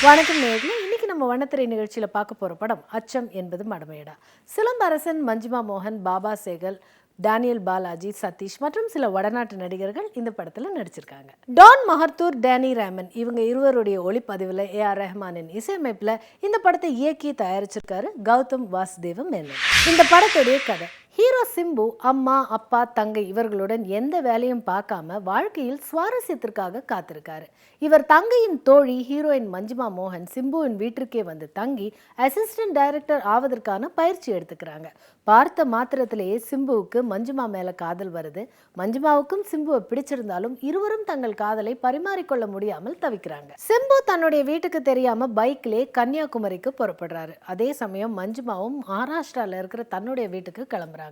வணக்கம் நேயர்களே. இன்னைக்கு நம்ம வண்ணத்திரை நிகழ்ச்சியில் பார்க்க போகிற படம் அச்சம் என்பது மடமையடா. சிலம்பரசன், மஞ்சிமா மோகன், பாபா சேகல், டேனியல் பாலாஜி, சதீஷ் மற்றும் சில வடநாட்டு நடிகர்கள் இந்த படத்தில் நடிச்சிருக்காங்க. டான் மஹர்தூர், டேனி ரேமன் இவங்க இருவருடைய ஒளிப்பதிவில் ஏஆர் ரஹ்மானின் இசையமைப்பில் இந்த படத்தை இயக்கி தயாரிச்சிருக்காரு கௌதம் வாசுதேவ மேனன். இந்த படத்துடைய கதை: ஹீரோ சிம்பு அம்மா, அப்பா, தங்கை இவர்களுடன் எந்த வேலையும் பார்க்காம வாழ்க்கையில் சுவாரஸ்யத்திற்காக காத்திருக்காரு. இவர் தங்கையின் தோழி ஹீரோயின் மஞ்சிமா மோகன் சிம்புவின் வீட்டிற்கே வந்து தங்கி அசிஸ்டன்ட் டைரக்டர் ஆவதற்கான பயிற்சி எடுத்துக்கிறாங்க. பார்த்த மாத்திரத்திலேயே சிம்புவுக்கு மஞ்சிமா மேல காதல் வருது. மஞ்சிமாவுக்கும் சிம்புவை பிடிச்சிருந்தாலும் இருவரும் தங்கள் காதலை பரிமாறிக்கொள்ள முடியாமல் தவிக்கிறாங்க. சிம்பு தன்னுடைய வீட்டுக்கு தெரியாம பைக்லே கன்னியாகுமரிக்கு புறப்படுறாரு. அதே சமயம் மஞ்சிமாவும் மகாராஷ்டிரால இருக்கிற தன்னுடைய வீட்டுக்கு கிளம்புறாங்க.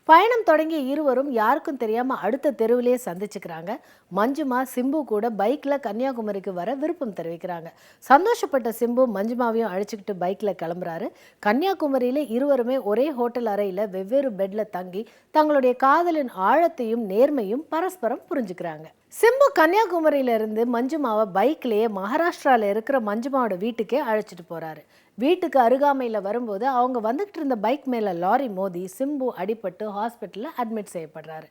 பயணம் தொடங்கிய இருவரும் யாருக்கும் தெரியாம அடுத்த தெருவிலேயே சந்திச்சுக்கிறாங்க. மஞ்சுமா சிம்பு கூட பைக்ல கன்னியாகுமரிக்கு வர விருப்பம் தெரிவிக்கிறாங்க. சந்தோஷப்பட்ட சிம்பு மஞ்சுமாவையும் அழைச்சிக்கிட்டு பைக்ல கிளம்புறாரு. கன்னியாகுமரியில இருவருமே ஒரே ஹோட்டல் அறையில வெவ்வேறு பெட்ல தங்கி தங்களுடைய காதலின் ஆழத்தையும் நேர்மையும் பரஸ்பரம் புரிஞ்சுக்கிறாங்க. சிம்பு கன்னியாகுமரியில இருந்து மஞ்சுமாவை பைக்லேயே மகாராஷ்டிரால இருக்கிற மஞ்சுமாவோட வீட்டுக்கே அழைச்சிட்டு போறாரு. வீட்டுக்கு அருகாமையில் வரும்போது அவங்க வந்துகிட்டு இருந்த பைக் மேல லாரி மோதி சிம்பு அடிபட்டு ஹாஸ்பிட்டல்ல அட்மிட் செய்யப்படுறாரு.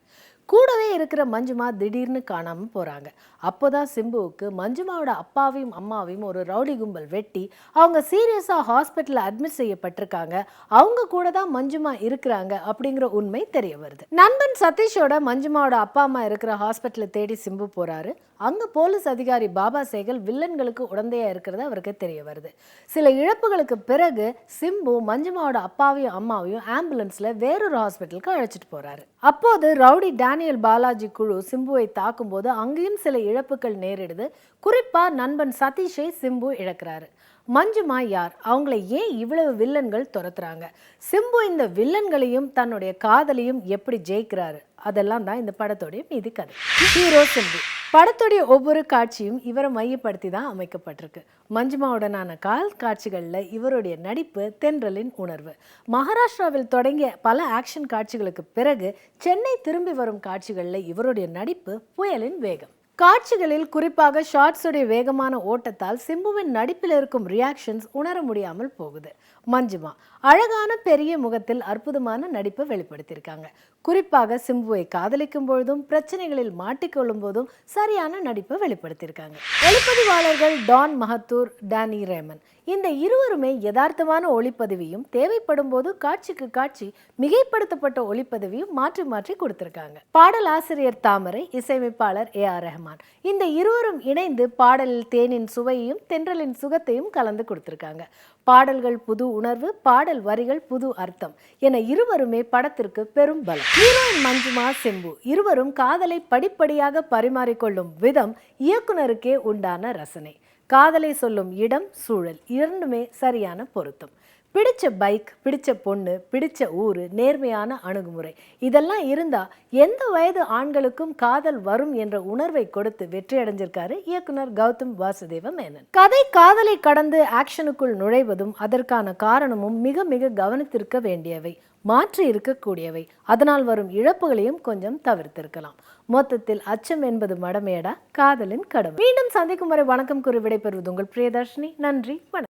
கூடவே இருக்கிற மஞ்சுமா திடீர்னு காணாம போறாங்க. அப்போதான் சிம்புவுக்கு மஞ்சுமாவோட அப்பாவையும் அம்மாவையும் ஒரு ரவுடி கும்பல் வெட்டி அவங்க சீரியஸா ஹாஸ்பிட்டல்ல அட்மிட் செய்யப்பட்டிருக்காங்க. அவங்க கூட தான் மஞ்சுமா இருக்கிறாங்க அப்படிங்கிற உண்மை தெரிய வருது. நண்பன் சதீஷோட மஞ்சுமாவோட அப்பா அம்மா இருக்கிற ஹாஸ்பிட்டலை தேடி சிம்பு போறாரு. அங்க போலீஸ் அதிகாரி பாபா சேகல் வில்லன்களுக்கு உடந்தையா இருக்கிறது அவருக்கு தெரிய வருது. சில இழப்புகளுக்கு பிறகு சிம்பு மஞ்சுமாவோட அப்பாவையும் அம்மாவையும் ஆம்புலன்ஸ்ல வேறொரு ஹாஸ்பிட்டலுக்கு அழைச்சிட்டு போறாரு. அப்போது ரவுடி டேனியல் பாலாஜி குழு சிம்புவை தாக்கும் போது அங்கேயும் சில இழப்புகள் நேரிடுது. குறிப்பா நண்பன் சதீஷை சிம்பு இழக்கிறாரு. மஞ்சுமா யார்? அவங்களை ஏன் இவ்வளவு வில்லன்கள் துரத்துறாங்க? சிம்பு இந்த வில்லன்களையும் தன்னுடைய காதலையும் எப்படி ஜெயிக்கிறாரு? அதெல்லாம் தான் இந்த படத்தோடைய மீதி கதை. ஹீரோ சிம்பு. படத்துடைய ஒவ்வொரு காட்சியும் இவரை மையப்படுத்தி தான் அமைக்கப்பட்டிருக்கு. மஞ்சுமாவுடனான காட்சிகளில் இவருடைய நடிப்பு தென்றலின் உணர்வு. மகாராஷ்டிராவில் தொடங்கிய பல ஆக்ஷன் காட்சிகளுக்கு பிறகு சென்னை திரும்பி வரும் காட்சிகளில் இவருடைய நடிப்பு புயலின் வேகம். காட்சிகளில் குறிப்பாக ஷார்ட்ஸுடைய வேகமான ஓட்டத்தால் சிம்புவின் நடிப்பில் இருக்கும் ரியாக்ஷன்ஸ் உணர முடியாமல் போகுது. மஞ்சுமா அழகான பெரிய முகத்தில் அற்புதமான நடிப்பை வெளிப்படுத்தியிருக்காங்க. குறிப்பாக சிம்புவை காதலிக்கும் பொழுதும் பிரச்சனைகளில் மாட்டிக்கொள்ளும் போதும் சரியான நடிப்பை வெளிப்படுத்தியிருக்காங்க. ஒளிப்பதிவாளர்கள் டான் மஹத்தூர், டேனி ரேமன் இந்த இருவருமே யதார்த்தமான ஒளிப்பதிவையும் தேவைப்படும் போது காட்சிக்கு காட்சி மிகைப்படுத்தப்பட்ட ஒளிப்பதிவையும் மாற்றி மாற்றி கொடுத்திருக்காங்க. பாடலாசிரியர் தாமரை, இசையமைப்பாளர் ஏஆர் ரஹ்மான் இந்த இருவரும் இணைந்து பாடலில் தேனின் சுவையையும் தென்றலின் சுகத்தையும் கலந்து கொடுத்திருக்காங்க. பாடல்கள் புது உணர்வு, பாடல் வரிகள் புது அர்த்தம் என இருவருமே படத்திற்கு பெரும் பலம். ஹீரோயின் மஞ்சுமா, சிம்பு இருவரும் காதலை படிப்படியாக பரிமாறிக்கொள்ளும் விதம் இயக்குனருக்கே உண்டான ரசனை. காதலை சொல்லும் இடம், சூழல் இரண்டுமே சரியான பொருத்தம். பிடிச்ச பைக், பிடிச்ச பொண்ணு, பிடிச்ச ஊரு, நேர்மையான அணுகுமுறை இதெல்லாம் இருந்தா எந்த வயது ஆண்களுக்கும் காதல் வரும் என்ற உணர்வை கொடுத்து வெற்றி அடைஞ்சிருக்காரு இயக்குனர் கௌதம் வாசுதேவ மேனன். கதை காதலை கடந்து ஆக்ஷனுக்குள் நுழைவதும் அதற்கான காரணமும் மிக மிக கவனித்திருக்க வேண்டியவை, மாற்றி இருக்கக்கூடியவை. அதனால் வரும் இழப்புகளையும் கொஞ்சம் தவிர்த்திருக்கலாம். மொத்தத்தில் அச்சம் என்பது மடமையடா, காதலின் கடமை. மீண்டும் சந்திக்கும் வரை வணக்கம் கூறி விடைபெறுவது உங்கள் பிரியதர்ஷினி. நன்றி, வணக்கம்.